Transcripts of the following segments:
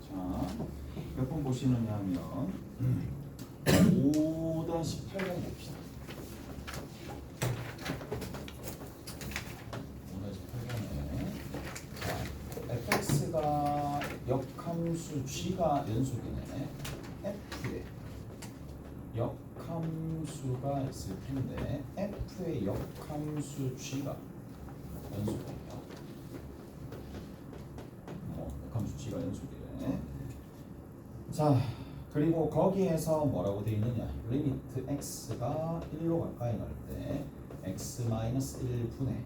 자, 몇 번 보시느냐 하면 5-8번 봅시다. 5-8번에 자, fx가 역함수 g가 연속이네. f의 역함수가 있을 텐데 f의 역함수 g가 연속이에요. 역함수 g가 연속이네. 자, 그리고 거기에서 뭐라고 되어 있느냐? 리미트 x가 1로 가까이 갈 때 x-1분의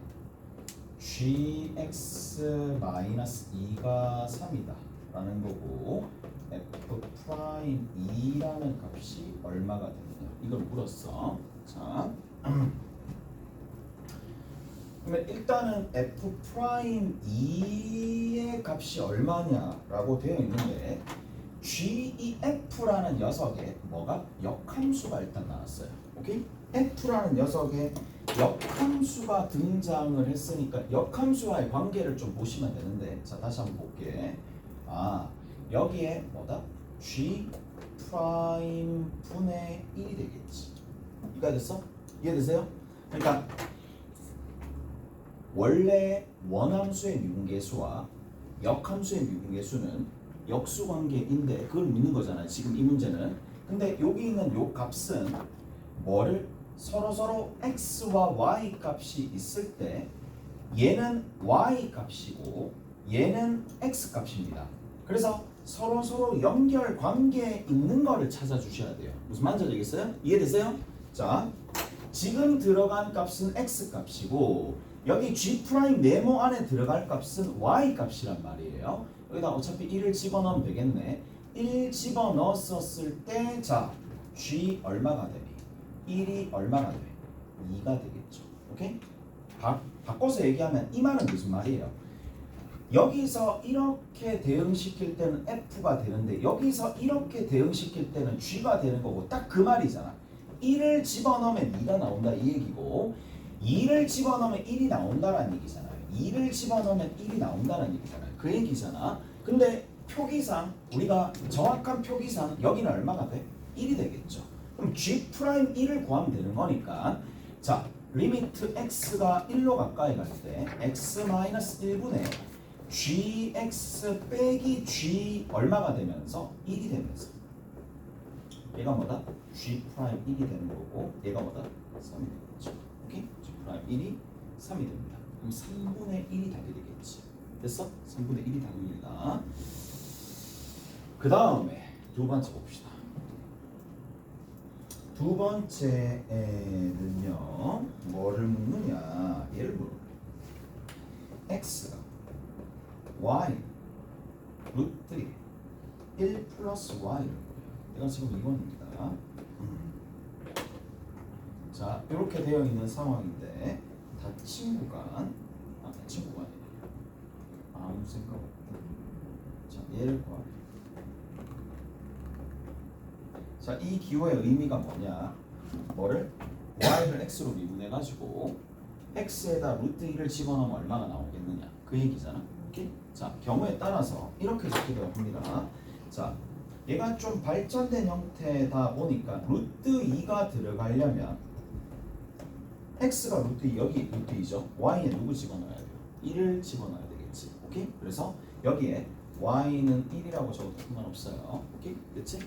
gx-2가 3이다 라는 거고, f'2라는 값이 얼마가 되느냐 이걸 물었어. 자, 그러면 일단은 f'2의 값이 얼마냐라고 되어 있는데 GEF라는 녀석에 뭐가? 역함수가 일단 나왔어요. 오케이? F라는 녀석에 역함수가 등장을 했으니까 역함수와의 관계를 좀 보시면 되는데, 자 다시 한번 볼게. 아, 여기에 뭐다? G 프라임 분의 1이 되겠지. 이해됐어? 이해되세요? 그러니까 원래 원함수의 미분계수와 역함수의 미분계수는 역수 관계인데 그걸 묻는 거잖아요. 지금 이 문제는. 근데 여기 있는 요 값은 뭐를 서로 x와 y 값이 있을 때 얘는 y 값이고 얘는 x 값입니다. 그래서 서로 연결 관계에 있는 거를 찾아주셔야 돼요. 무슨 말인지 알겠어요? 이해되세요? 자, 지금 들어간 값은 x 값이고 여기 g 프라임 네모 안에 들어갈 값은 y 값이란 말이에요. 여기다 어차피 1을 집어넣으면 되겠네. 1 집어넣었을 때 자, g 얼마가 돼? 1이 얼마가 돼? 2가 되겠죠. 오케이? 바꿔서 얘기하면 이 말은 무슨 말이에요? 여기서 이렇게 대응시킬 때는 f가 되는데 여기서 이렇게 대응시킬 때는 g가 되는 거고, 딱 그 말이잖아. 1을 집어넣으면 2가 나온다 이 얘기고, 2를 집어넣으면 1이 나온다는 얘기잖아요. 2를 집어넣으면 1이 나온다는 얘기잖아요. 그 얘기잖아. 근데 표기상 우리가 정확한 표기상 여기는 얼마가 돼? 1이 되겠죠. 그럼 g 프라임 1을 구하면 되는 거니까, 자, 리미트 x가 1로 가까이 갈 때 x-1분의 gx 빼기 g 얼마가 되면서 1이 되면서 얘가 뭐다? g 프라임 1이 되는 거고 얘가 뭐다? 3이 되겠죠. 오케이? g 프라임 1이 3이 됩니다. 그럼 3분의 1이 답이 되겠지. 됐어? 3분의 1이 답입니다. 그 다음에 두 번째 봅시다. 두 번째에는요 뭐를 묻느냐, 얘를 물어. x가 y 루트 1 플러스 y를, 내가 지금 2번입니다. 자, 이렇게 되어 있는 상황인데 다 친구가 친구가 아니에요. 아무 생각 없다. 자, 얘를 구하래. 자, 이 기호의 의미가 뭐냐? 뭐를? y를 x로 미분해가지고 x에다 루트 1을 집어넣으면 얼마가 나오겠느냐? 그 얘기잖아. 오케이? 자, 경우에 따라서 이렇게 적기도 합니다. 자, 얘가 좀 발전된 형태다 보니까 루트 2가 들어가려면 x가 루트 2, 여기 루트 2죠. y에 누구 집어넣어야 돼요? 1을 집어넣어야 되겠지. 오케이? 그래서 여기에 y는 1이라고 적어도 상관없어요. 오케이? 됐지?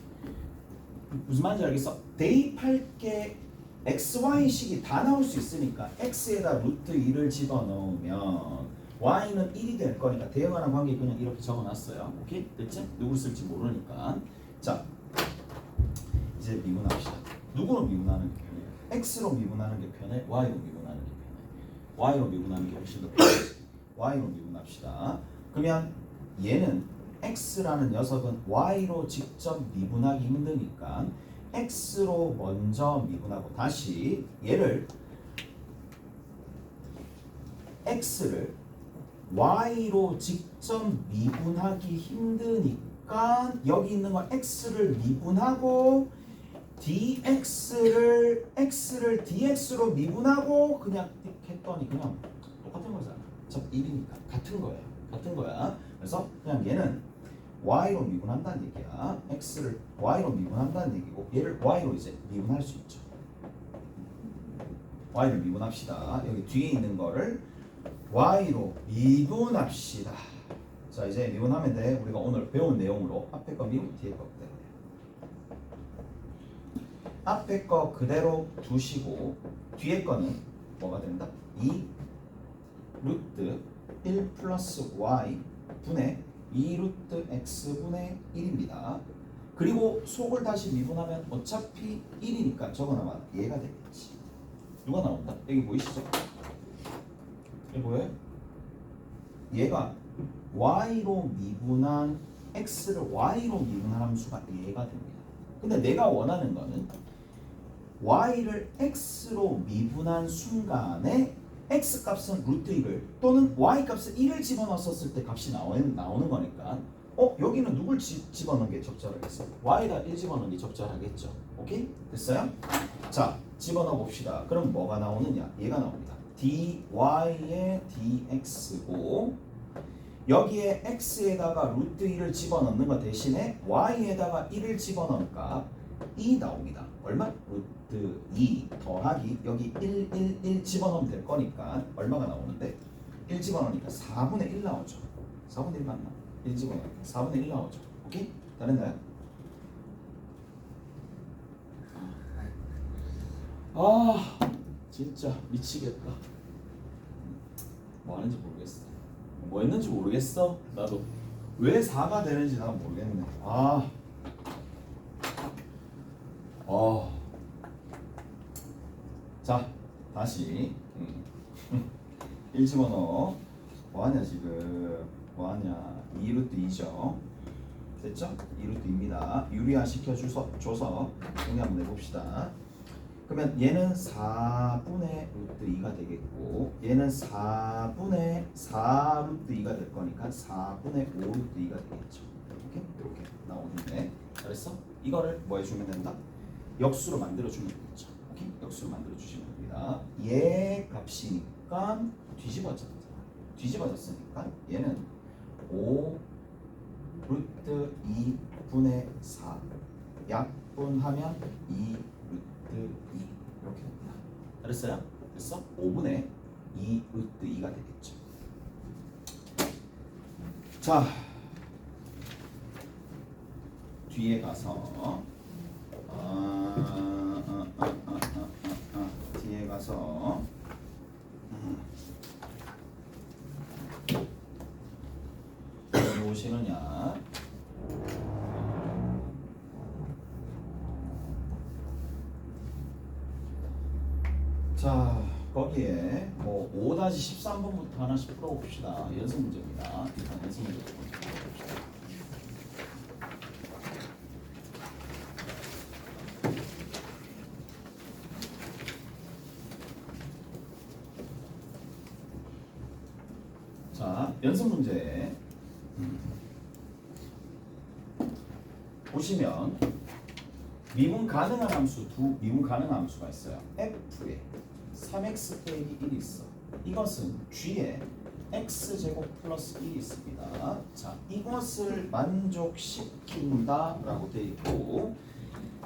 무슨 말인지 알겠어? 대입할 게 xy식이 다 나올 수 있으니까 x에다 루트 2를 집어넣으면 y는 1이 될 거니까 대응하는 관계 그냥 이렇게 적어놨어요. 오케이? 됐지? 누구 쓸지 모르니까. 자, 이제 미분합시다. 누구로 미분하는 게 편해요? x로 미분하는 게 편해? y로 미분하는 게 편해? y로 미분하는 게 훨씬 더 편해. y로 미분합시다. 그러면 얘는 x라는 녀석은 y로 직접 미분하기 힘드니까 x로 먼저 미분하고, 다시 얘를 x를 y로 직접 미분하기 힘드니까 여기 있는 건 x를 미분하고 x를 dx로 미분하고 그냥 했더니 그냥 똑같은 거잖아. 저 1이니까 같은 거예요. 같은 거야. 그래서 그냥 얘는 y로 미분한다는 얘기야. x를 y로 미분한다는 얘기고 얘를 y로 이제 미분할 수 있죠. y를 미분합시다. 여기 뒤에 있는 거를 y로 미분합시다. 자, 이제 미분하면 돼. 우리가 오늘 배운 내용으로 앞에 거 미분 뒤에 거 그대로. 앞에 거 그대로 두시고 뒤에 거는 뭐가 된다? 2 루트 1 플러스 y 분의 2 루트 x 분의 1입니다. 그리고 속을 다시 미분하면 어차피 1이니까 적어놔봐. 얘가 되겠지. 누가 나온다? 여기 보이시죠? 여기 보여요? 얘가 y로 미분한 x를 y로 미분한 함수가 얘가 됩니다. 근데 내가 원하는 거는 y를 x로 미분한 순간에 x 값은 루트 1을 또는 y 값은 1을 집어넣었을 때 값이 나오는 거니까 여기는 누굴 집어넣는 게 적절하겠어? y에다 1 집어넣는 게 적절하겠죠. 오케이? 됐어요? 자, 집어넣어 봅시다. 그럼 뭐가 나오느냐? 얘가 나옵니다. dy의 dx고 여기에 x에다가 루트 1을 집어넣는 것 대신에 y에다가 1을 집어넣은 값 2 나옵니다. 얼마? 루트 2 더하기 여기 1 집어넣으면 될 거니까 얼마가 나오는데 1 집어넣으니까 4분의 1 나오죠. 4분의 1 맞나? 1 집어넣으니까 4분의 1 나오죠. 오케이? 다 됐나요? 아 진짜 미치겠다. 뭐 하는지 모르겠어. 뭐 했는지 모르겠어. 나도 왜 4가 되는지 난 모르겠네. 자, 다시 1 집어넣어. 뭐하냐 지금. 뭐하냐 2루트 2죠. 됐죠? 2루트 2입니다. 유리화 시켜줘서 정리 한번 해봅시다. 그러면 얘는 4분의 루트 2가 되겠고 얘는 4분의 4 루트 2가 될 거니까 4분의 5 루트 2가 되겠죠. 이렇게 나오는데 잘했어? 이거를 뭐 해주면 된다? 역수로 만들어주면 되겠죠. 오케이? 역수로 만들어주시면 됩니다. 얘 값이니까 뒤집어졌으니까 얘는 5 루트 2분의 4 약분하면 2 루트 2 이렇게 됩니다. 잘했어요? 됐어? 5분의 2 루트 2가 되겠죠. 자, 뒤에 가서 뒤에 가서 보시느냐? 자, 거기에 뭐 5-13번부터 하나씩 풀어봅시다. 연습 문제입니다. 일단 연습 문제 풀어봅시다. 자, 연습 문제 보시면 미분 가능한 함수 미분 가능한 함수가 있어요. f에 3x 빼기 1이 있어. 이것은 g에 x제곱 플러스 1이 있습니다. 자, 이것을 만족시킨다 라고 되어 있고,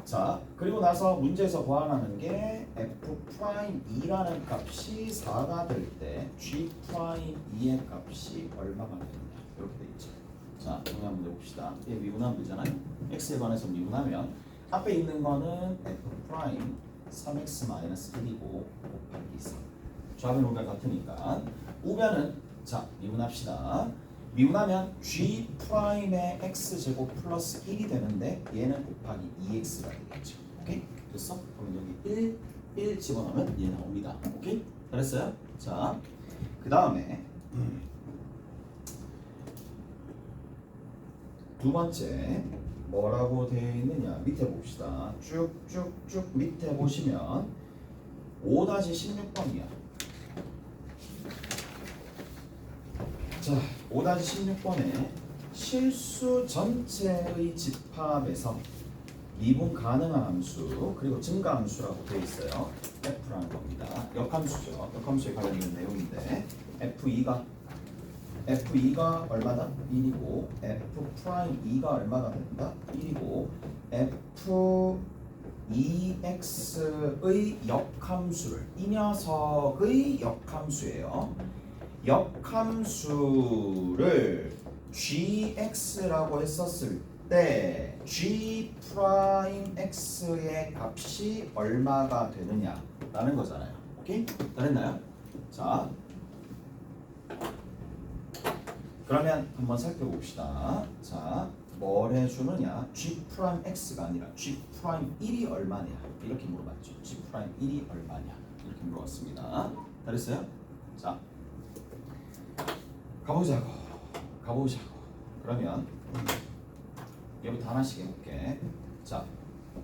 자, 그리고 나서 문제에서 보완하는 게 f'2라는 값이 4가 될 때 g'2의 값이 얼마가 되느냐 이렇게 되어 있죠. 자, 정리 한번 해봅시다. 얘 미분하면 되잖아요. x에 관해서 미분하면 앞에 있는 거는 f' 3x-1이고 곱하기 4. 좌변 우변 같으니까 우변은 자 미분합시다. 미분하면 g'의 x제곱 플러스 1이 되는데 얘는 곱하기 2x가 되겠죠. 오케이? 됐어? 그럼 여기 1 집어넣으면 얘 나옵니다. 오케이? 잘했어요? 자, 그 다음에 두 번째 뭐라고 되어 있느냐 밑에 봅시다. 쭉쭉쭉 밑에 보시면 5-16번이야. 자, 5-16번에 실수 전체의 집합에서 미분 가능한 함수 그리고 증가 함수라고 되어 있어요. F라는 겁니다. 역함수죠. 역함수에 관련된 내용인데 F2가 F2가 얼마다? 1이고 F 프라임 2가 얼마가 된다? 1이고 F2x의 역함수를 이 녀석의 역함수예요. 역함수를 gx라고 했었을 때 g 프라임 x의 값이 얼마가 되느냐라는 거잖아요. 오케이? 잘했나요? 자, 그러면 한번 살펴봅시다. 자, 뭘 해주느냐? g 프라임 x가 아니라 g 프라임 1이 얼마냐? 이렇게 물어봤죠. g 프라임 1이 얼마냐? 이렇게 물어봤습니다. 잘했어요? 자, 가보자고. 그러면 얘부터 하나씩 해볼게. 자,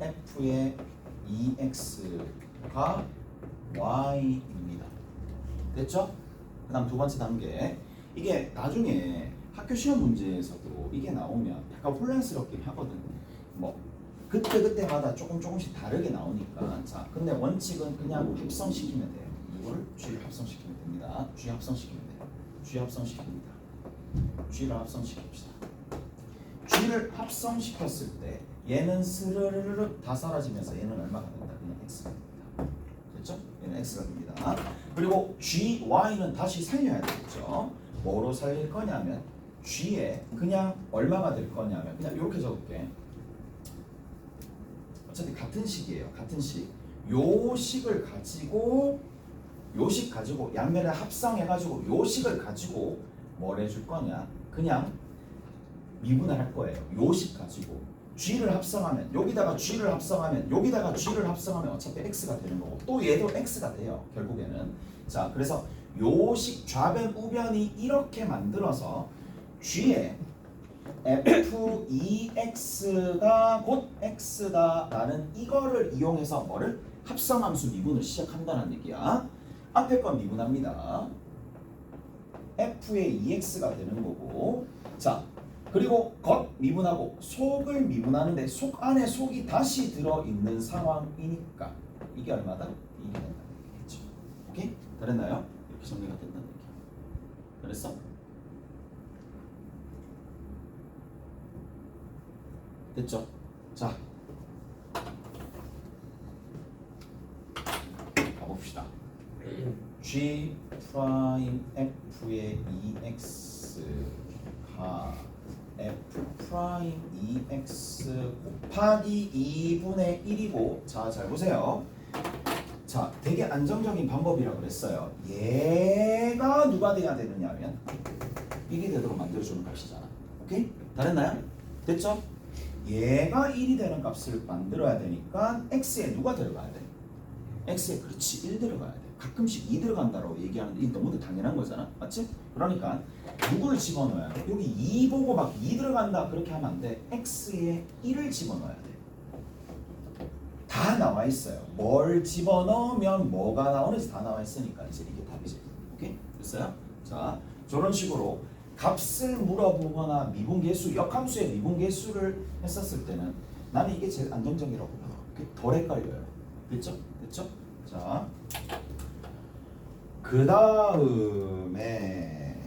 f의 2x가 y입니다. 됐죠? 그 다음 두 번째 단계. 이게 나중에 학교 시험 문제에서도 이게 나오면 약간 혼란스럽긴 하거든. 뭐 그때마다 조금씩 다르게 나오니까. 자, 근데 원칙은 그냥 합성시키면 돼요. 이걸 G를 합성시키면 됩니다. G 합성시키면 돼요. G 합성시킵니다. G를 합성시킵시다. G를 합성시켰을 때 얘는 스르르르 다 사라지면서 얘는 얼마가 된다? 그냥 X가 됩니다. 됐죠? 얘는 X가 됩니다. 그리고 G, Y는 다시 살려야 되겠죠? 뭐로 살릴 거냐면 G에 그냥 얼마가 될 거냐면 그냥 이렇게 적을게. 어차피 같은 식이에요. 같은 식. 요 식을 가지고 양면을 합성해가지고 요 식을 가지고 뭘 해줄 거냐? 그냥 미분을 할 거예요. 요식 가지고 G를 합성하면 여기다가 G를 합성하면 여기다가 G를 합성하면 어차피 X가 되는 거고 또 얘도 X가 돼요. 결국에는. 자, 그래서 요식 좌변 우변이 이렇게 만들어서 G에 F2X가 곧 X다 라는 이거를 이용해서 뭐를? 합성함수 미분을 시작한다는 얘기야. 앞에 건 미분합니다. F의 2X가 되는 거고. 자, 그리고 겉 미분하고 속을 미분하는데 속 안에 속이 다시 들어있는 상황이니까 이게 얼마다? 이게 된다는 얘기겠죠. 오케이? 잘했나요? 이렇게 정리가 된다는 얘기야. 그랬어? 됐죠? 자, 가봅시다. G 프라임 F의 2X가 F 프라임 2X 곱하기 2분의 1이고 자, 잘 보세요. 자, 되게 안정적인 방법이라고 그랬어요. 얘가 누가 돼야 되느냐 하면 1이 되도록 만들어주는 값이잖아. 오케이? 잘했나요? 됐죠? 얘가 1이 되는 값을 만들어야 되니까 x에 누가 들어가야 돼? x에 그렇지 1 들어가야 돼. 가끔씩 2 들어간다고 얘기하는데 이 너무 당연한 거잖아. 맞지? 그러니까 누구를 집어넣어야 돼? 여기 2 보고 막 2 들어간다 그렇게 하면 안 돼. x에 1을 집어넣어야 돼. 다 나와 있어요. 뭘 집어넣으면 뭐가 나오는지 다 나와 있으니까 이제 이게 답이지. 오케이? 됐어요? 자, 저런 식으로 값을 물어보거나 미분계수, 역함수의 미분계수를 했었을 때는 나는 이게 제일 안정적이라고 봐. 덜 헷갈려요. 됐죠? 됐죠? 자, 그 다음에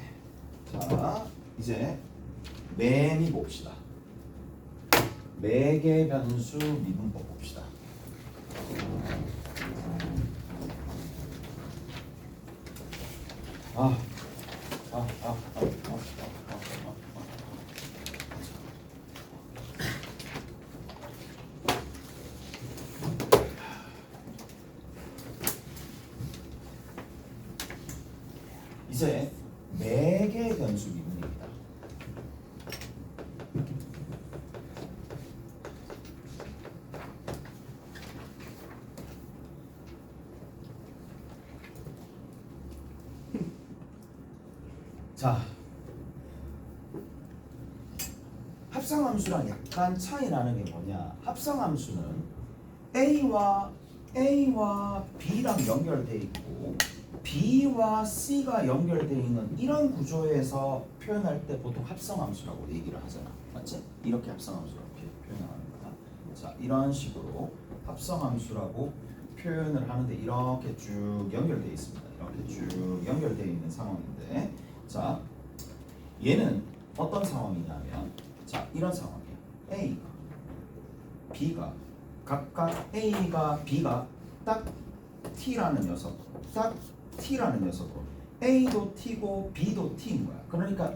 자, 이제 매미 봅시다. 매개 변수 미분법 봅시다. 이제 매개 변수 미분입니다. 자, 합성함수랑 약간 차이 나는 게 뭐냐? 합성함수는 A와 B랑 연결돼 있고 B와 C가 연결되어 있는 이런 구조에서 표현할 때 보통 합성함수라고 얘기를 하잖아. 맞지? 이렇게 합성함수라고 표현하는 거야. 자, 이런 식으로 합성함수라고 표현을 하는데 이렇게 쭉 연결되어 있습니다. 이렇게 쭉 연결되어 있는 상황인데 자, 얘는 어떤 상황이냐면 자 이런 상황이야. A가 B가 각각 A가 B가 딱 T라는 녀석, 딱 T라는 녀석으로 A도 T고 B도 T인 거야. 그러니까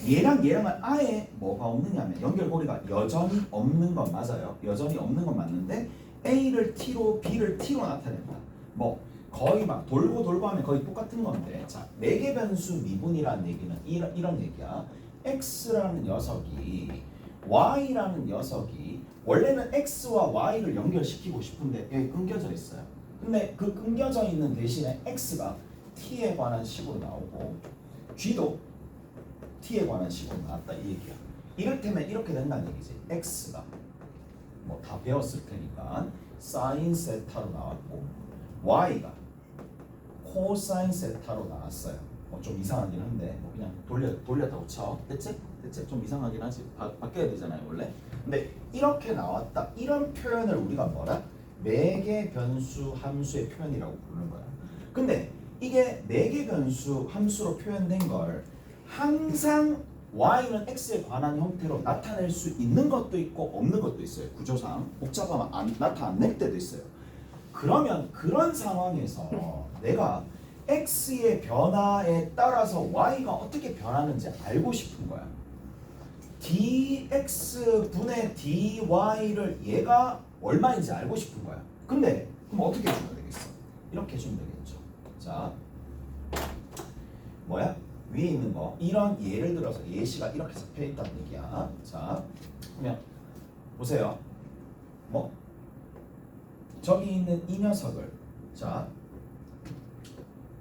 얘랑은 아예 뭐가 없느냐면 연결고리가 여전히 없는 건 맞아요. 여전히 없는 건 맞는데 A를 T로 B를 T로 나타낸다. 뭐 거의 막 돌고 하면 거의 똑같은 건데 자 매개 변수 미분이라는 얘기는 이런 얘기야. X라는 녀석이 Y라는 녀석이 원래는 X와 Y를 연결시키고 싶은데 여기 끊겨져 있어요. 근데 그 끊겨져 있는 대신에 X가 T에 관한 식으로 나오고 G도 T에 관한 식으로 나왔다 이 얘기야. 이를테면 이렇게 된다는 얘기지. X가 뭐 다 배웠을 테니까 사인 세타로 나왔고 Y가 코사인 세타로 나왔어요. 뭐 좀 이상하긴 한데 뭐 그냥 돌렸다고 쳐. 됐지? 좀 이상하긴 하지. 바뀌어야 되잖아요 원래. 근데 이렇게 나왔다. 이런 표현을 우리가 뭐라? 매개 변수 함수의 표현이라고 부르는 거야. 근데 이게 매개 변수 함수로 표현된 걸 항상 y는 x에 관한 형태로 나타낼 수 있는 것도 있고 없는 것도 있어요. 구조상 복잡하면 나타낼 때도 있어요. 그러면 그런 상황에서 내가 x의 변화에 따라서 y가 어떻게 변하는지 알고 싶은 거야. dx분의 dy를 얘가 얼마인지 알고 싶은 거야. 근데 그럼 어떻게 해주면 되겠어? 이렇게 해주면 되겠죠. 자, 뭐야? 위에 있는 거 이런 예를 들어서 예시가 이렇게 잡혀 있다는 얘기야. 자, 그러면 보세요. 뭐 저기 있는 이 녀석을 자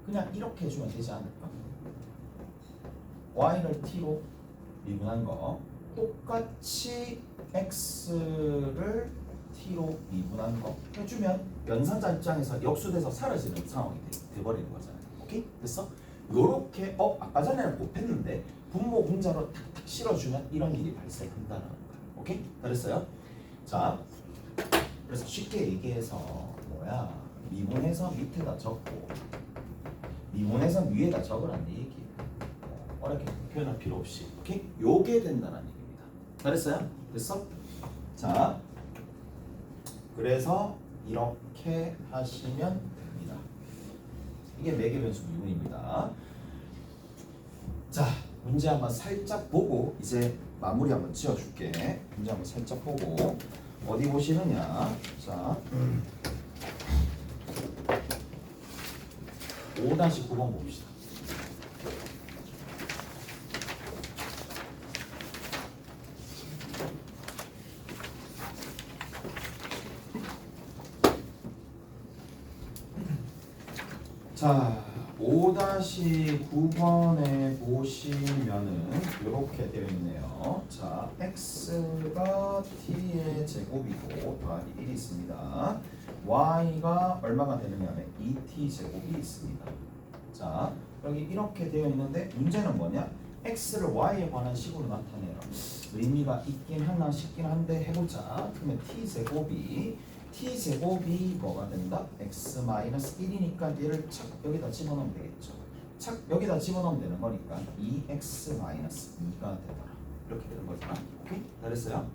그냥 이렇게 해주면 되지 않을까? y를 t로 미분한 거 똑같이 x를 t로 미분한 거 해주면 연산자 입장에서 역수돼서 사라지는 상황이 돼버리는 거잖아요. 오케이? 됐어? 요렇게 아까 전에는 곱했는데 분모 분자로 탁탁 실어주면 이런 일이 발생한다는 거야. 오케이? 잘했어요? 자, 그래서 쉽게 얘기해서 뭐야? 미분해서 밑에다 적고 미분해서 위에다 적으라는 얘기. 어렵게 표현할 필요 없이. 오케이? 요게 된다는 얘기입니다. 잘했어요? 됐어? 자, 그래서 이렇게 하시면 됩니다. 이게 매개 변수 미분입니다. 자, 문제 한번 살짝 보고 이제 마무리 한번 지어줄게. 문제 한번 살짝 보고 어디 보시느냐? 자, 5-9번 봅시다. 자, 5-9번에 보시면은 이렇게 되어 있네요. 자, x가 t의 제곱이고 더하기 1이 있습니다. y가 얼마가 되느냐면 2t 제곱이 있습니다. 자, 여기 이렇게 되어 있는데 문제는 뭐냐? x를 y에 관한 식으로 나타내라. 의미가 있긴 하나 싶긴 한데 해보자. 그러면 t제곱이 뭐가 된다? x-1이니까 얘를 착 여기다 집어넣으면 되겠죠. 착 여기다 집어넣으면 되는 거니까 2x-2가 되더라. 이렇게 되는 거잖아. 오케이? 잘했어요?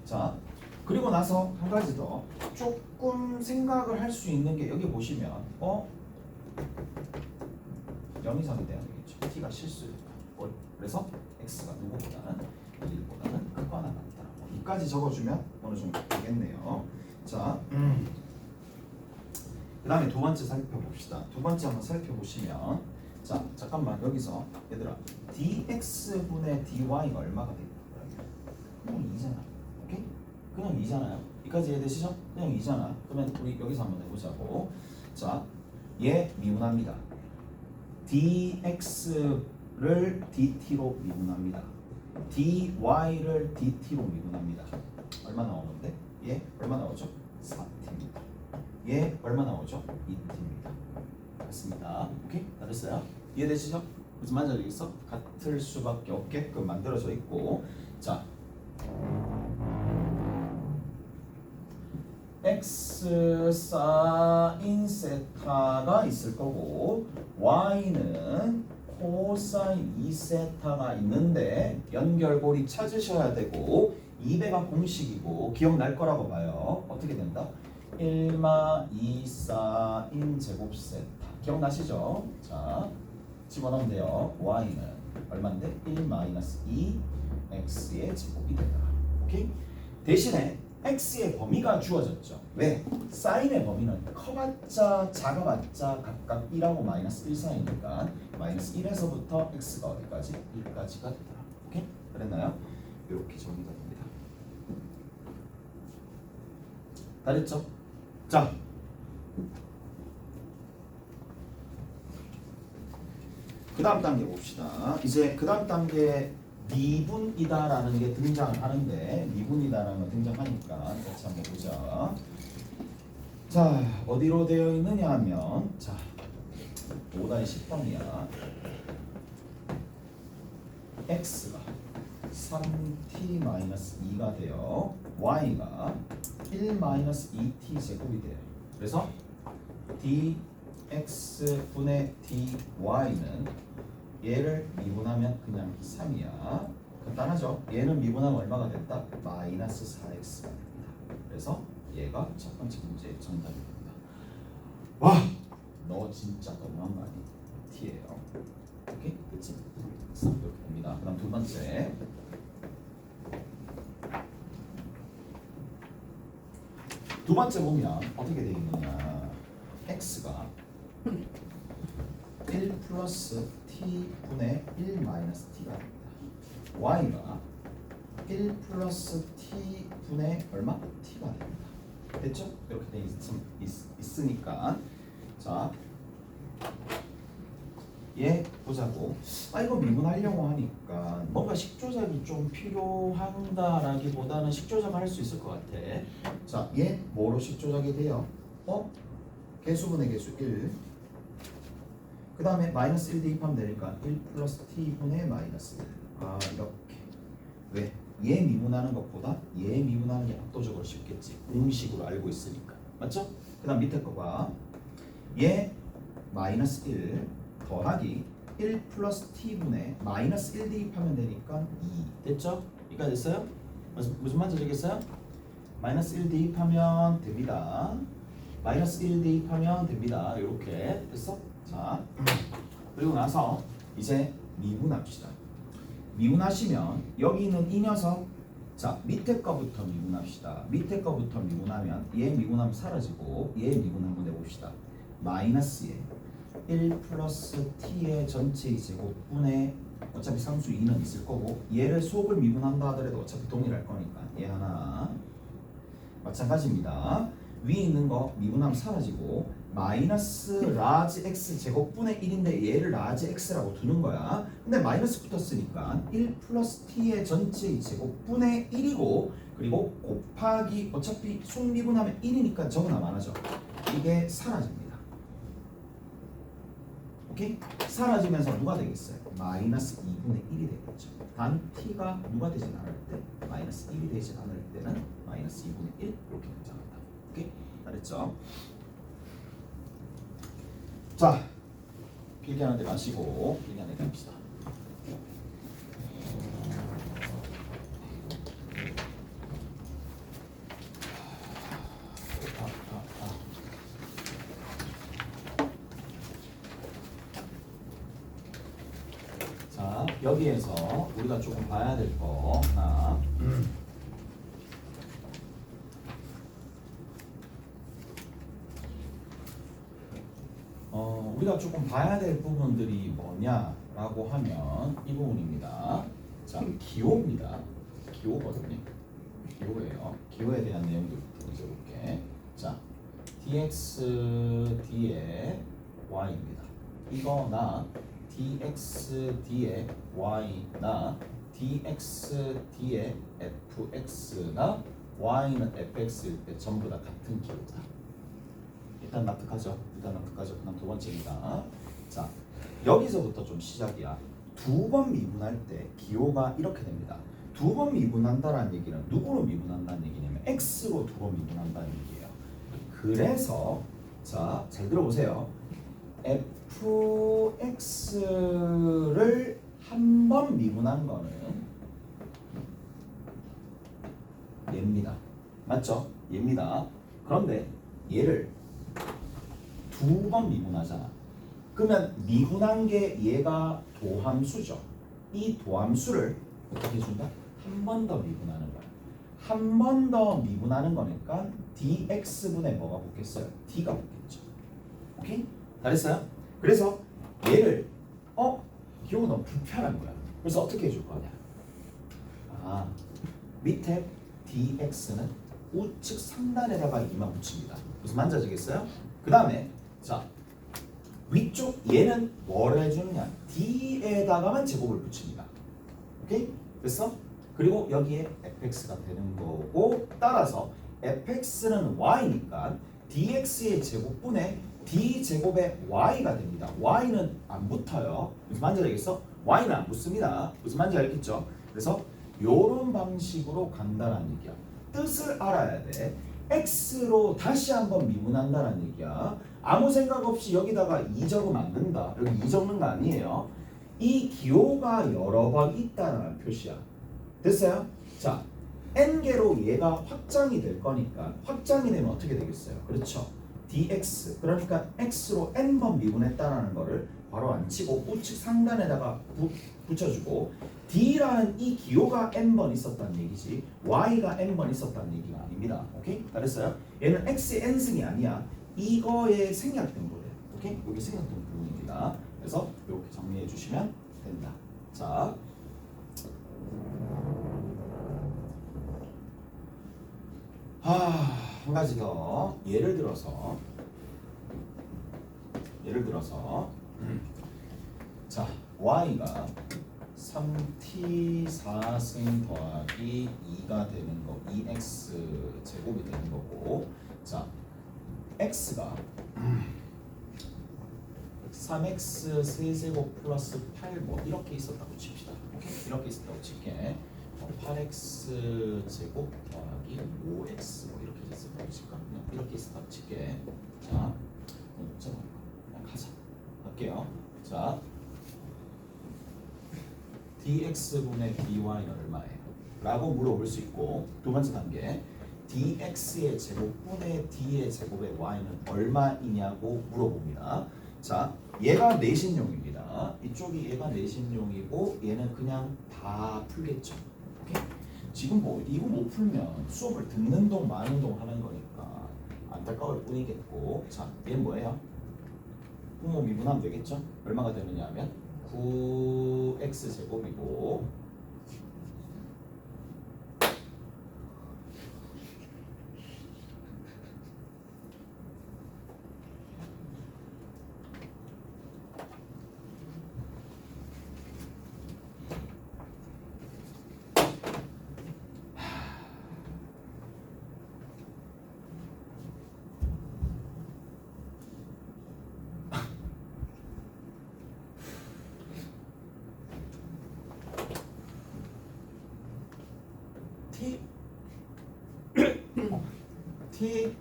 자, 그리고 나서 한 가지 더 조금 생각을 할 수 있는 게 여기 보시면 0 이상이 돼야 되겠죠. t가 실수니까. 그래서 x가 누구보다는 1보다는 크거나 같다. 이까지 적어주면 어느 정도 되겠네요. 자, 그 다음에 두 번째 살펴봅시다. 두 번째 한번 살펴보시면 자, 잠깐만 여기서 얘들아 dx분의 dy가 얼마가 될까? 그냥 2잖아. 오케이? 그냥 2잖아요. 이까지 이해되시죠? 그냥 2잖아. 그러면 우리 여기서 한번 해보자고. 자, 얘 미분합니다. dx를 dt로 미분합니다. dy를 dt로 미분합니다. 얼마 나오는데? 얘 얼마 나오죠? 4t입니다. 얘 얼마 나오죠? 2t입니다. 맞습니다. 오케이? 다 됐어요? 이해되시죠? 무슨 말인지 알겠어? 같을 수밖에 없게끔 만들어져 있고 자 x 사인 세타가 있을 거고 y는 코사인 2세타가 있는데 연결고리 찾으셔야 되고 2배가 공식이고 기억날 거라고 봐요. 어떻게 된다? 1마 2 사인 제곱 세타. 기억나시죠? 자, 집어넣으면 돼요. y는 얼마인데? 1 마이너스 2 x의 제곱이 되더라. 오케이? 대신에 x의 범위가 주어졌죠. 왜? 사인의 범위는 커봤자 작아봤자 각각 1하고 마이너스 1 사이니까 마이너스 1에서부터 x가 어디까지? 1까지가 되더라. 오케이? 그랬나요? 이렇게 정리가 됩니다. 다 됐죠? 자, 그 다음 단계 봅시다. 이제 그 다음 단계 미분이다라는 게 등장하는데 미분이다라는 거 등장하니까 같이 한번 보자. 자, 어디로 되어 있느냐 하면 자 5-10번이야. x가 3t-2가 되어 y가 1-2t 제곱이 돼요. 그래서 dx분의 dy는 얘를 미분하면 그냥 3이야. 간단하죠? 얘는 미분하면 얼마가 됐다? 마이너스 4x가 됩니다. 그래서 얘가 첫 번째 문제의 정답이 됩니다. 와! 너 진짜 너무한 거 아니야? t예요. 오케이? 그치? 이렇게 봅니다. 그 다음 두 번째. 두 번째 보면 어떻게 되어 있느냐. x가 1 플러스 t분의 1 마이너스 t가 됩니다. y가 1 플러스 t분의 얼마? t가 됩니다. 됐죠? 이렇게 되어 있으니까 자, 얘 보자고. 이거 미분하려고 하니까 뭔가 식조작이 좀 필요한다라기보다는 식조작을 할 수 있을 것 같아. 자, 얘 뭐로 식조작이 돼요? 개수분의 개수 1. 그 다음에 마이너스 1 대입하면 되니까 1 플러스 t분의 마이너스 1. 이렇게. 왜? 얘 미분하는 것보다 얘 미분하는 게 압도적으로 쉽겠지. 공식으로 알고 있으니까. 맞죠? 그 다음 밑에 거 봐. 얘 마이너스 1 더하기 1 플러스 t분의 마이너스 1 대입하면 되니까 2. 됐죠? 이까지 됐어요? 무슨 말인지 알겠어요? 마이너스 1 대입하면 됩니다. 마이너스 1 대입하면 됩니다. 이렇게 됐어? 자, 그리고 나서 이제 미분합시다. 미분하시면 여기 있는 이 녀석, 자 밑에 거부터 미분합시다. 밑에 거부터 미분하면 얘 미분하면 사라지고 얘 미분 한번 해봅시다. 마이너스 얘 1 플러스 t의 전체의 제곱분의 어차피 상수 2는 있을 거고 얘를 속을 미분한다 하더라도 어차피 동일할 거니까 얘 하나 마찬가지입니다. 위에 있는 거 미분하면 사라지고 마이너스 라지 x 제곱분의 1인데 얘를 라지 x라고 두는 거야. 근데 마이너스 붙었으니까 1 플러스 t의 전체의 제곱분의 1이고 그리고 곱하기 어차피 속미분하면 1이니까 적으나 많아져. 이게 사라집니다. 오케이? 사라지면서 누가 되겠어요? 마이너스 2분의 1이 되겠죠. 단 t가 누가 되진 않을 때 마이너스 1이 되진 않을 때는 마이너스 2분의 1 이렇게 등장한다. 오케이? 알았죠? 자, 필기하는 데 마시고 필기하는 데 갑시다. 자, 여기에서 우리가 조금 봐야 될 거 하나. 우리가 조금 봐야 될 부분들이 뭐냐라고 하면 이 부분입니다. 자, 기호입니다. 기호거든요. 기호예요. 기호에 대한 내용들부터 이제 볼게. 자, dx d의 y입니다. 이거나 dx d의 y나 dx d의 fx나 y는 fx일 때 전부 다 같은 기호다. 일단 납득하죠. 그다음 두 번째입니다. 자, 여기서부터 좀 시작이야. 두 번 미분할 때 기호가 이렇게 됩니다. 두 번 미분한다라는 얘기는 누구로 미분한다는 얘기냐면 x로 두 번 미분한다는 얘기예요. 그래서 자, 잘 들어보세요. fx를 한 번 미분한 거는 얘입니다. 맞죠? 얘입니다. 그런데 얘를 두 번 미분하잖아. 그러면 미분한 게 얘가 도함수죠. 이 도함수를 어떻게 해준다? 한 번 더 미분하는 거야. 한 번 더 미분하는 거니까 dx분의 뭐가 붙겠어요? d가 붙겠죠. 오케이? 잘했어요? 그래서 얘를 기호가 너무 불편한 거야. 그래서 어떻게 해줄 거냐? 밑에 dx는 우측 상단에다가 2만 붙입니다. 무슨 말인지 아시겠어요? 그 다음에 자 위쪽 얘는 뭘 해주느냐? d에다가만 제곱을 붙입니다. 오케이? 됐어? 그리고 여기에 fx가 되는 거고 따라서 fx는 y니까 dx의 제곱분의 d제곱의 y가 됩니다. y는 안 붙어요. 무슨 말인지 알겠어? y는 안 붙습니다. 무슨 말인지 알겠죠? 그래서 요런 방식으로 간다는 얘기야. 뜻을 알아야 돼. x로 다시 한번 미분한다는 얘기야. 아무 생각 없이 여기다가 2 적으면 안 된다. 여기 2 적는 거 아니에요. 이 기호가 여러 번 있다는 표시야. 됐어요? 자, n개로 얘가 확장이 될 거니까 확장이 되면 어떻게 되겠어요? 그렇죠. dx 그러니까 x로 n번 미분했다는 거를 바로 안 치고 우측 상단에다가 붙여주고 d라는 이 기호가 n번 있었다는 얘기지 y가 n번 있었다는 얘기가 아닙니다. 오케이? 잘했어요? 얘는 x의 n승이 아니야. 이거에 생략된 거예요. 오케이? 여기 생략된 부분입니다. 그래서 이렇게 정리해 주시면 된다. 자, 한 가지 더 예를 들어서 자 y가 3t 4승 더하기 2가 되는 거 2x 제곱이 되는 거고 자 x가 3x 세제곱 플러스 8 뭐 이렇게 있었다고 칩시다. 오케이? 이렇게 있었다고 칠게 8x 제곱 더하기 5x 뭐 이렇게 있었다고 칠까? 이렇게 있었다고 칠게. 자, 그냥 가자. 할게요. 자, dx분의 dy는 얼마예요? 라고 물어볼 수 있고 두 번째 단계 dx의 제곱분의 d의 제곱의 y는 얼마이냐고 물어봅니다. 자, 얘가 내신용입니다. 이쪽이 얘가 내신용이고 얘는 그냥 다 풀겠죠. 오케이? 지금 뭐 이거 못 풀면 수업을 듣는 동 마는 동 하는 거니까 안타까울 뿐이겠고 자, 얘는 뭐예요? 부모 미분하면 되겠죠? 얼마가 되느냐 하면 9x 제곱이고 T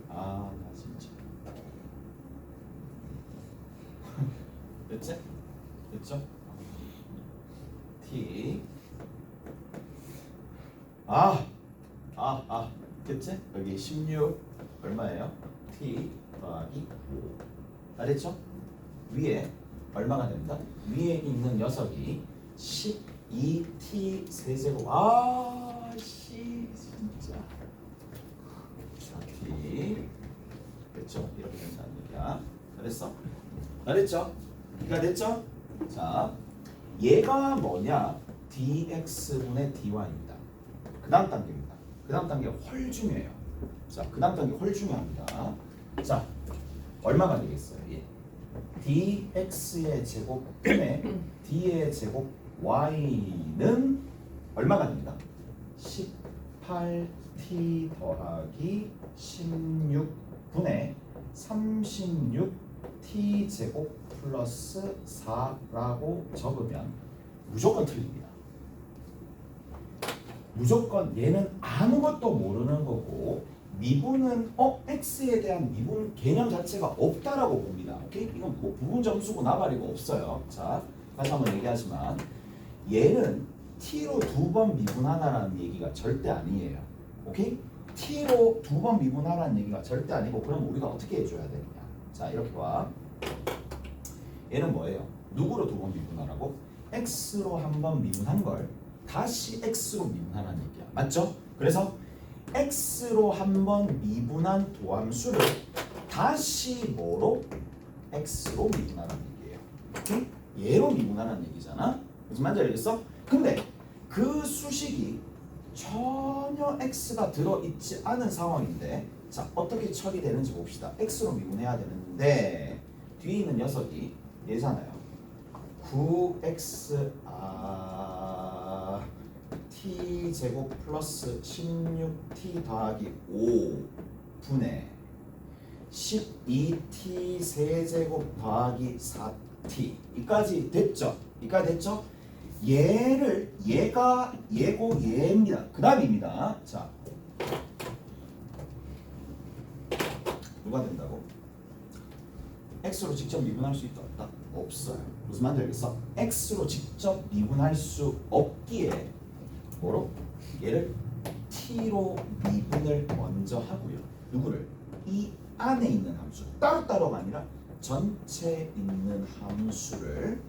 나 진짜 됐지? 됐죠? T 됐지? 여기 16 얼마예요? T 더하기 5 알겠죠? 위에 얼마가 됩니다? 위에 있는 녀석이 12t 세제곱 씨 진짜 4t 됐죠? 이렇게 된다는 얘기야. 잘했어? 잘했죠? 이해가 됐죠? 자, 얘가 뭐냐? dx분의 dy입니다. 그 다음 단계입니다. 그 다음 단계 훨 중요해요. 자, 그 다음 단계 훨 중요합니다. 자, 얼마가 되겠어요? 예. dx의 제곱분의 d의 제곱 y는 얼마가 됩니다? 18t 더하기 16분의 36t 제곱 플러스 4라고 적으면 무조건 틀립니다. 무조건 얘는 아무것도 모르는 거고 미분은 x에 대한 미분 개념 자체가 없다라고 봅니다. 오케이? 이건 뭐 부분 점수고 나발이고 없어요. 자, 다시 한번 얘기하지만 얘는 t로 두 번 미분하다라는 얘기가 절대 아니에요. 오케이? t로 두 번 미분하라는 얘기가 절대 아니고 그럼 우리가 어떻게 해줘야 되느냐? 자, 이렇게 봐. 얘는 뭐예요? 누구로 두 번 미분하라고? x로 한 번 미분한 걸 다시 x로 미분하라는 얘기야. 맞죠? 그래서 x로 한 번 미분한 도함수를 다시 뭐로? x로 미분하라는 얘기예요. 오케이? 얘로 미분하라는 얘기잖아. 무슨 말인지 알겠어? 근데 그 수식이 전혀 x가 들어있지 않은 상황인데 자 어떻게 처리되는지 봅시다. x로 미분해야 되는데 뒤에 있는 녀석이 얘잖아요. 9x t제곱 플러스 16t 더하기 5분의 12t 세제곱 더하기 4t 이까지 됐죠? 이까지 됐죠? 얘가 얘고 얘입니다. 그 다음입니다. 자, 누가 된다고? x로 직접 미분할 수 있다 없다? 없어요. 무슨 말인지 알겠어? x로 직접 미분할 수 없기에 뭐로? 얘를 t로 미분을 먼저 하고요. 누구를? 이 안에 있는 함수 따로따로가 아니라 전체에 있는 함수를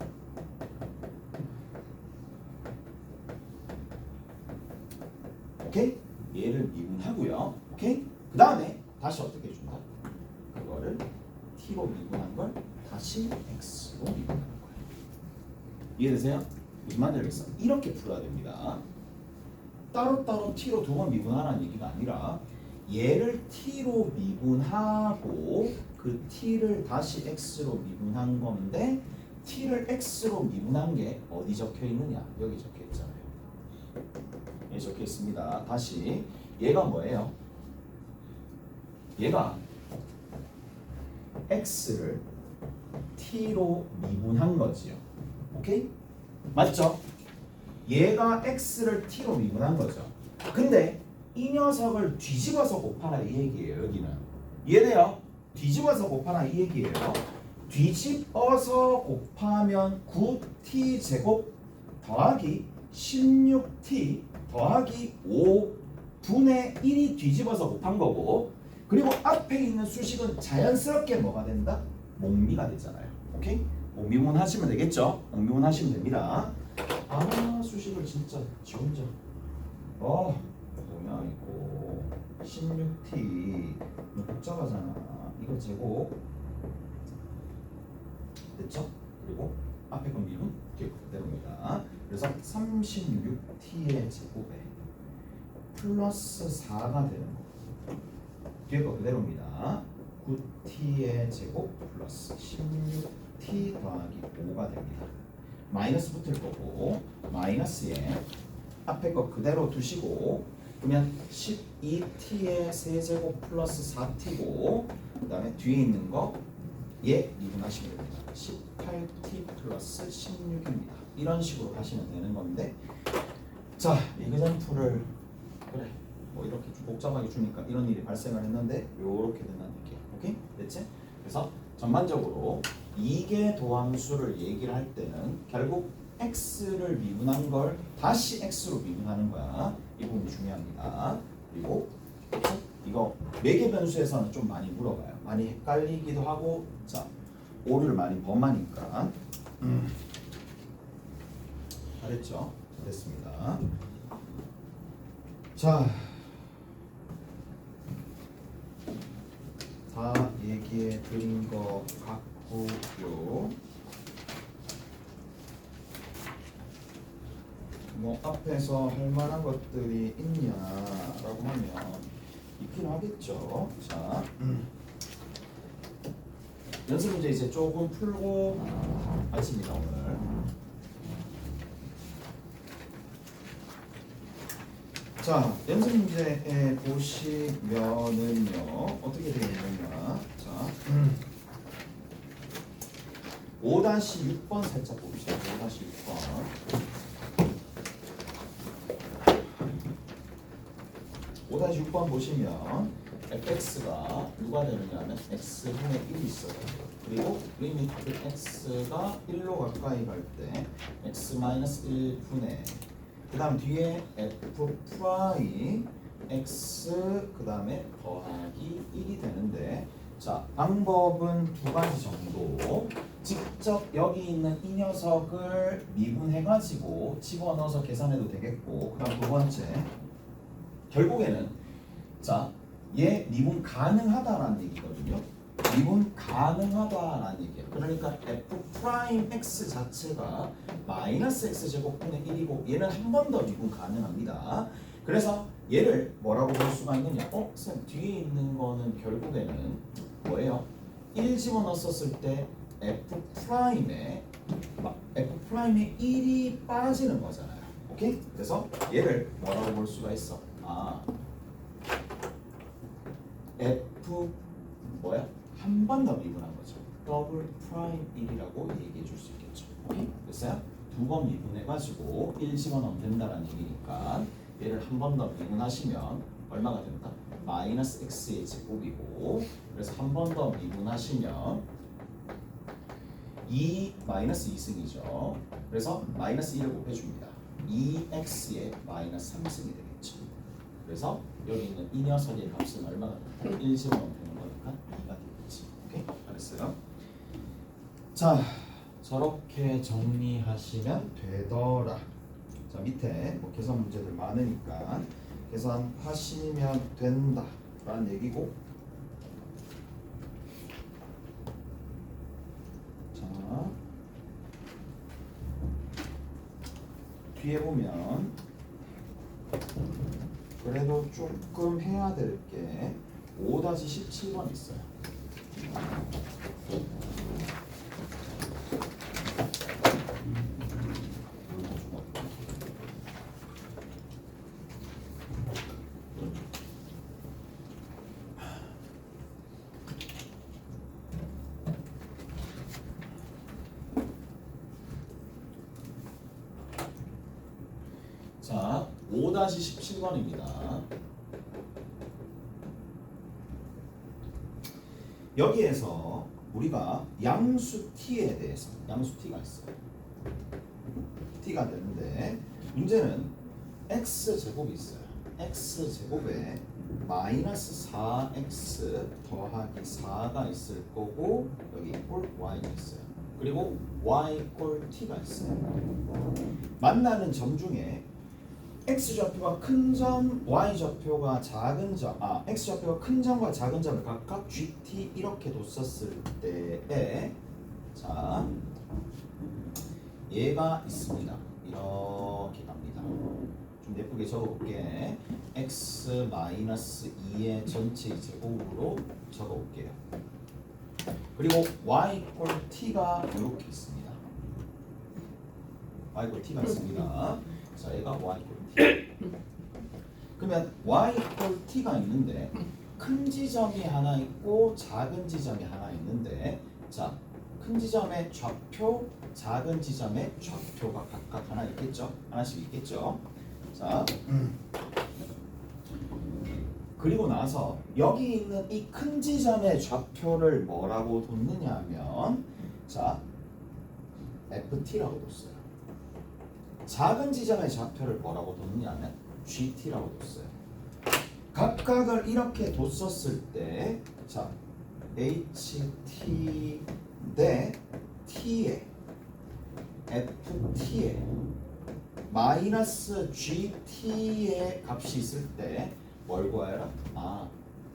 오케이? 얘를 미분하고요. 오케이? 그 다음에 다시 어떻게 해준다? 그거를 t로 미분한 걸 다시 x로 미분하는 거예요. 이해되세요? 무슨 말인지 알겠어? 이렇게 풀어야 됩니다. 따로따로 t로 두 번 미분하라는 얘기가 아니라 얘를 t로 미분하고 그 t를 다시 x로 미분한 건데 t를 x로 미분한 게 어디 적혀 있느냐? 여기 적혀 있잖아요. 여기 적혀 있습니다. 다시 얘가 뭐예요? 얘가 x를 t로 미분한 거지요. 오케이? 맞죠? 얘가 x를 t로 미분한 거죠. 근데 이 녀석을 뒤집어서 곱하라 이 얘기예요. 여기는 이해돼요? 뒤집어서 곱하라 이 얘기예요. 뒤집어서 곱하면 9t 제곱 더하기 16t 더하기 5분의 1이 뒤집어서 곱한 거고 그리고 앞에 있는 수식은 자연스럽게 뭐가 된다? 몽미가 되잖아요. 오케이? 몽미분 하시면 되겠죠? 몽미분 하시면 됩니다. 아 수식을 진짜 지 혼자 뭐냐 이거 16t 너무 복잡하잖아. 이거 제곱 됐죠? 그리고 앞에 건 미분 뒤에 거 그대로입니다. 그래서 36t의 제곱에 플러스 4가 되는 거 뒤에 거 그대로입니다. 9t의 제곱 플러스 16t 더하기 5가 됩니다. 마이너스 붙을 거고 마이너스에 앞에 거 그대로 두시고 그러면 12t의 세제곱 플러스 4t고 그 다음에 뒤에 있는 거 얘 미분하시면 됩니다. 18t 플러스 16입니다. 이런 식으로 하시면 되는 건데 자 이그젠플을 그래 뭐 이렇게 좀 복잡하게 주니까 이런 일이 발생을 했는데 요렇게 된다는 얘기야. 오케이? 됐지? 그래서 전반적으로 이계 도함수를 얘기를 할 때는 결국 x를 미분한 걸 다시 x로 미분하는 거야. 이 부분이 중요합니다. 그리고 이거 매개 변수에서는 좀 많이 물어봐요. 많이 헷갈리기도 하고 자 오류를 많이 범하니까 잘했죠? 됐습니다. 자 다 얘기해 드린 것 같고요. 뭐 앞에서 할 만한 것들이 있냐라고 하면 있긴 하겠죠. 자 연습 문제 이제 조금 풀고 마칩니다 오늘. 자 연습 문제에 보시면은요 어떻게 되어 있느냐. 자 5-6번 살짝 봅시다. 5-6번 5-6번 보시면 fx가 누가 되느냐 하면 x분의 1이 있어요. 그리고 리미트 x가 1로 가까이 갈 때 x-1분의 그 다음 뒤에 f 프라임 x 그 다음에 더하기 1이 되는데 자 방법은 두 가지 정도. 직접 여기 있는 이 녀석을 미분해가지고 집어넣어서 계산해도 되겠고 그 다음 두 번째 결국에는 자 얘 미분 가능하다라는 얘기거든요. 미분 가능하다라는 얘기예요. 그러니까 f 프라임 x 자체가 마이너스 x 제곱분의 1이고 얘는 한 번 더 미분 가능합니다. 그래서 얘를 뭐라고 볼 수가 있느냐? 쌤 뒤에 있는 거는 결국에는 뭐예요? 1 집어넣었을 때 f 프라임에 1이 빠지는 거잖아요. 오케이? 그래서 얘를 뭐라고 볼 수가 있어? f 뭐야? 한 번 더 미분한 거죠. 더블 프라임 1이라고 얘기해 줄 수 있겠죠. 오케이? 됐어요? 두 번 미분해가지고 1 집어넣으면 된다는 얘기니까 얘를 한 번 더 미분하시면 얼마가 됩니까? 마이너스 x의 제곱이고 그래서 한 번 더 미분하시면 2 마이너스 2승이죠. 그래서 마이너스 1을 곱해줍니다. 2x의 마이너스 3승이 되겠죠. 그래서 여기 있는 이 녀석의 값은 얼마가 됩니까? 1 집어넣으면 되는 거니까 2가 되겠지. 오케이? 알았어요? 자, 저렇게 정리하시면 되더라. 자, 밑에 뭐 계산 문제들 많으니까 계산하시면 된다 라는 얘기고 자 뒤에 보면 그래도 조금 해야 될 게 5-17번 있어요. 자, 5-17번입니다. 여기에서 우리가 양수 t에 대해서 양수 t가 있어요. t가 되는데 문제는 x 제곱이 있어요. x 제곱에 마이너스 4x 더하기 4가 있을 거고 여기 꼴 y가 있어요. 그리고 y 꼴 t가 있어요. 만나는 점 중에 x좌표가 큰 점, y좌표가 작은 점, x좌표가 큰 점과 작은 점을 각각 gt 이렇게 뒀었을 때에 자 얘가 있습니다. 이렇게 갑니다. 좀 예쁘게 적어볼게. x-2의 전체 제곱으로 적어볼게요. 그리고 y 꼴 t가 이렇게 있습니다. y 꼴 t가 있습니다. 자, 얘가 y 꼴 t. 그러면 y 꼴 t가 있는데 큰 지점이 하나 있고 작은 지점이 하나 있는데 자, 큰 지점의 좌표, 작은 지점의 좌표가 각각 하나 있겠죠? 하나씩 있겠죠? 자, 그리고 나서 여기 있는 이 큰 지점의 좌표를 뭐라고 뒀느냐 하면 자, ft라고 뒀어요. 작은 지점의 좌표를 뭐라고 뒀느냐 하면 gt라고 뒀어요. 각각을 이렇게 뒀었을 때 자, ht 대 t에 ft에 마이너스 gt의 값이 있을 때 뭘 구하여라?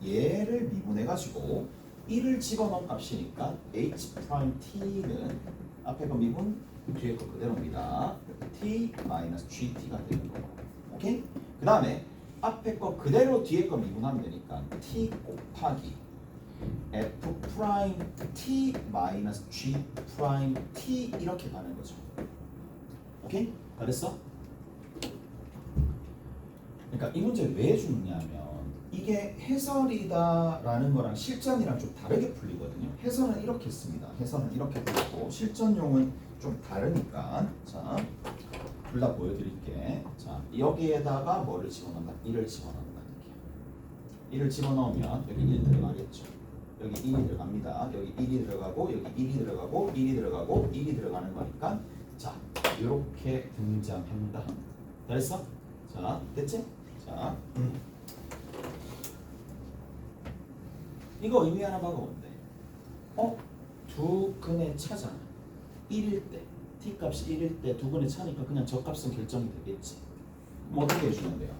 얘를 미분해가지고 1을 집어넣은 값이니까 h'(t는 앞에 거 미분 뒤에 거 그대로입니다. t-gt가 되는 거고. 오케이? 그 다음에 앞에 거 그대로 뒤에 거 미분하면 되니까 t 곱하기 f'(t-g'(t) 이렇게 가는 거죠. 오케이? 다 됐어? 그러니까 이 문제 왜 주느냐면 이게 해설이다라는 거랑 실전이랑 좀 다르게 풀리거든요. 해설은 이렇게 씁니다. 해설은 이렇게 풀고 실전용은 좀 다르니까 자, 둘 다 보여드릴게. 자, 여기에다가 뭐를 집어넣는다? 1을 집어넣는다는 얘기야. 1을 집어넣으면 여기 1 들어가겠죠. 여기 1이 들어갑니다. 여기 1이 들어가고 여기 1이 들어가고 1이 들어가고 1이 들어가는 거니까 자 이렇게 등장한다. 잘했어? 자 됐지? 자 이거 의미하는 바가 뭔데? 두 근의 차잖아. 1일 때 t 값이 1일 때 두 근의 차니까 그냥 저 값은 결정이 되겠지. 뭐 어떻게 해주면 돼요?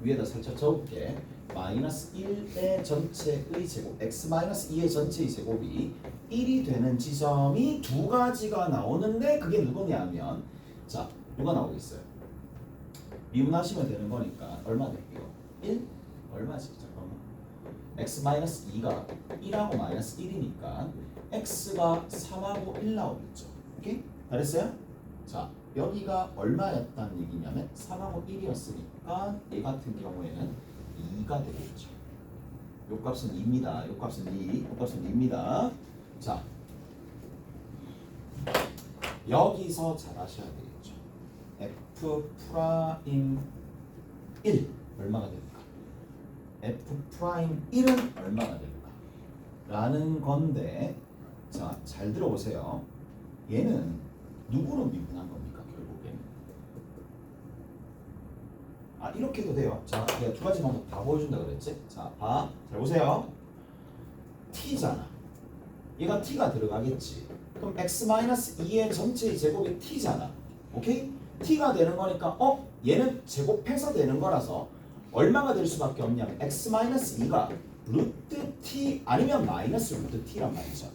위에다 살짝 적을게. 마이너스 1의 전체의 제곱 x 마이너스 2의 전체의 제곱이 1이 되는 지점이 두 가지가 나오는데 그게 누구냐면 자 누가 나오겠어요? 미분하시면 되는 거니까 얼마 될게요? 1? 얼마지? 잠깐만 x 마이너스 2가 1하고 마이너스 1이니까 x가 3하고 1 나오겠죠. 오케이? 잘했어요? 자 여기가 얼마였다는 얘기냐면 3하고 1이었으니까 얘 같은 경우에는 2가 되겠죠. 요 값은 2입니다. 요 값은 2. 요 값은 2입니다. 자 여기서 잘 아셔야 되겠죠. f 프라임 1 얼마가 될까? f 프라임 1은 얼마가 될까? 라는 건데 자 잘 들어보세요. 얘는 누구로 미분한 겁니까? 결국엔 이렇게도 돼요. 자 내가 두 가지 방법 다 보여준다 그랬지? 자 잘 보세요. t잖아. 얘가 t가 들어가겠지. 그럼 x-2의 전체의 제곱이 t잖아. 오케이? t가 되는 거니까 얘는 제곱해서 되는 거라서 얼마가 될 수밖에 없냐면 x-2가 루트 t 아니면 마이너스 루트 t란 말이죠.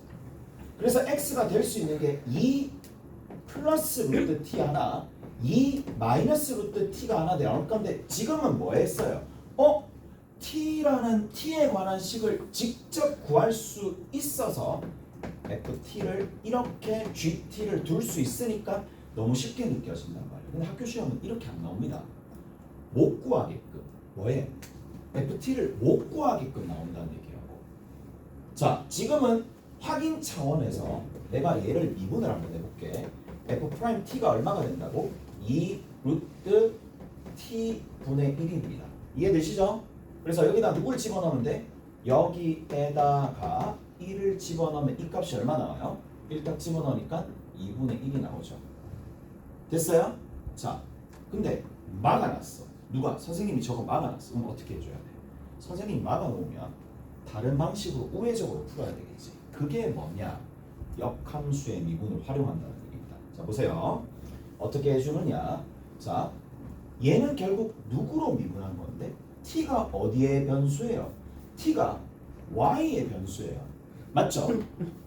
그래서 x가 될 수 있는 게 2 플러스 루트 t 하나 2 마이너스 루트 t가 하나 나올 건데 지금은 뭐 했어요? t라는 t에 관한 식을 직접 구할 수 있어서 ft를 이렇게 gt를 둘 수 있으니까 너무 쉽게 느껴진단 말이에요. 근데 학교 시험은 이렇게 안 나옵니다. 못 구하게끔 뭐해? ft를 못 구하게끔 나온다는 얘기라고. 자 지금은 확인 차원에서 내가 얘를 미분을 한번 해볼게. f 프라임 t가 얼마가 된다고? 2 루트 t 분의 1입니다. 이해되시죠? 그래서 여기다 누굴 집어넣으면 돼? 여기에다가 1을 집어넣으면 이 값이 얼마 나와요? 1 딱 집어넣으니까 2분의 1이 나오죠. 됐어요? 자, 근데 막아놨어. 누가? 선생님이 저거 막아놨어. 그럼 어떻게 해줘야 돼? 선생님이 막아놓으면 다른 방식으로 우회적으로 풀어야 되겠지. 그게 뭐냐? 역함수의 미분을 활용한다는 얘기입니다. 자, 보세요. 어떻게 해주느냐? 자, 얘는 결국 누구로 미분한 건데? t가 어디의 변수예요? t가 y의 변수예요. 맞죠?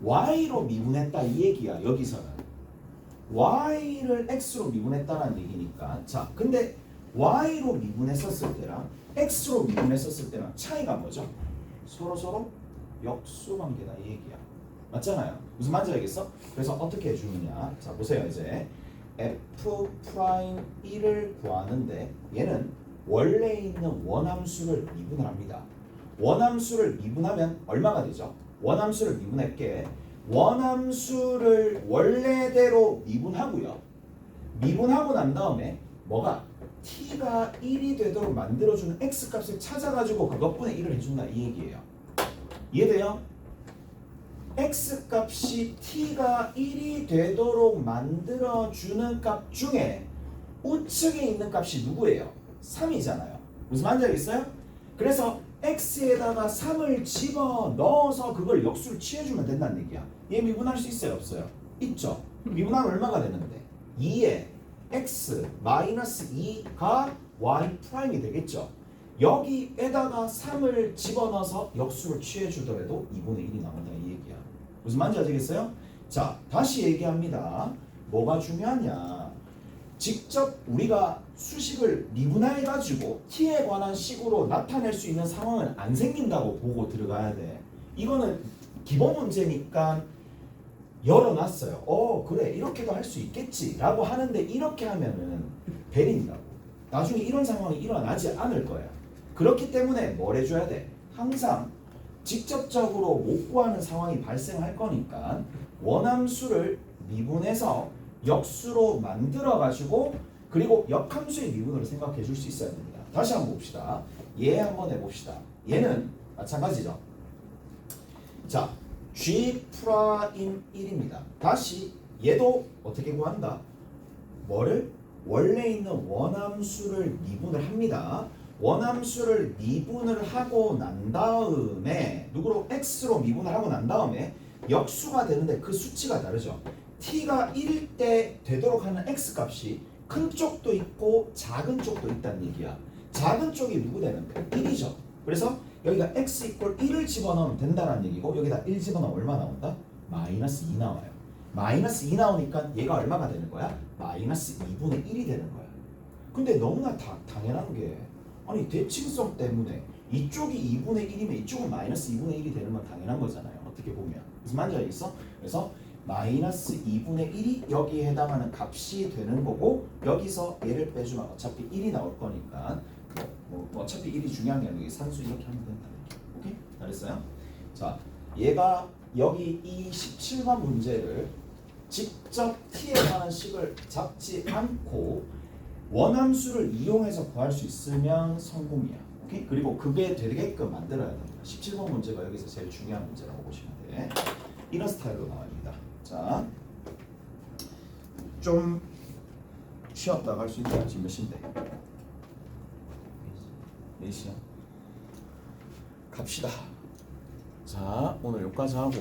y로 미분했다 이 얘기야. 여기서는 y를 x로 미분했다는 얘기니까. 자, 근데 y로 미분했었을 때랑 x로 미분했었을 때랑 차이가 뭐죠? 서로 역수관계다 이 얘기야. 맞잖아요. 무슨 말인지 알겠어? 그래서 어떻게 해주느냐? 자, 보세요. 이제 f 프라임 1을 구하는데 얘는 원래 있는 원함수를 미분을 합니다. 원함수를 미분하면 얼마가 되죠? 원함수를 미분할게. 원함수를 원래대로 미분하고요. 미분하고 난 다음에 뭐가? t가 1이 되도록 만들어주는 x값을 찾아가지고 그것분의 1을 해준다 이 얘기예요. 이해돼요? x값이 t가 1이 되도록 만들어주는 값 중에 우측에 있는 값이 누구예요? 3이잖아요. 무슨 말인지 알겠어요? 그래서 x에다가 3을 집어넣어서 그걸 역수를 취해주면 된다는 얘기야. 얘 미분할 수 있어요? 없어요? 있죠. 미분하면 얼마가 되는데? 2에 x 마이너스 2가 y 프라임이 되겠죠. 여기에다가 3을 집어넣어서 역수를 취해주더라도 2분의 1이 나온다 이 얘기야. 무슨 말인지 아시겠어요? 자, 다시 얘기합니다. 뭐가 중요하냐? 직접 우리가 수식을 미분해가지고 t에 관한 식으로 나타낼 수 있는 상황은 안 생긴다고 보고 들어가야 돼. 이거는 기본 문제니까 열어놨어요. 그래 이렇게도 할 수 있겠지 라고 하는데 이렇게 하면은 베린다고. 나중에 이런 상황이 일어나지 않을 거야. 그렇기 때문에 뭘 해줘야 돼? 항상 직접적으로 못 구하는 상황이 발생할 거니까 원함수를 미분해서 역수로 만들어 가지고 그리고 역함수의 미분으로 생각해 줄 수 있어야 됩니다. 다시 한번 봅시다. 얘 한번 해봅시다. 얘는 마찬가지죠. 자, G 프라임 1입니다. 다시 얘도 어떻게 구한다? 뭐를? 원래 있는 원함수를 미분을 합니다. 원함수를 미분을 하고 난 다음에 누구로? x로 미분을 하고 난 다음에 역수가 되는데 그 수치가 다르죠. t가 1일 때 되도록 하는 x 값이 큰 쪽도 있고 작은 쪽도 있다는 얘기야. 작은 쪽이 누구 되는데? 1이죠. 그래서 여기가 x 이퀄 1을 집어넣으면 된다는 얘기고 여기다 1 집어넣으면 얼마 나온다? 마이너스 2 나와요. 마이너스 2 나오니까 얘가 얼마가 되는 거야? 마이너스 2분의 1이 되는 거야. 근데 너무나 당연한 게 아니 대칭성 때문에 이쪽이 2분의 1이면 이쪽은 마이너스 2분의 1이 되는 건 당연한 거잖아요. 어떻게 보면. 무슨 말인지 알겠어? 그래서 마이너스 2분의 1이 여기에 해당하는 값이 되는 거고 여기서 얘를 빼주면 어차피 1이 나올 거니까 뭐 어차피 1이 중요한 게 아니고 산수 이렇게 하면 된다. 오케이? 잘했어요? 자, 얘가 여기 이 17번 문제를 직접 t에 관한 식을 잡지 않고 원함수를 이용해서 구할 수 있으면 성공이야. 오케이? 그리고 그게 되게끔 만들어야 됩니다. 17번 문제가 여기서 제일 중요한 문제라고 보시면 돼. 이런 스타일로 나옵니다. 자, 좀 쉬었다 갈 수 있나요? 지금 몇 시인데? 4시야. 갑시다. 자, 오늘 여기까지 하고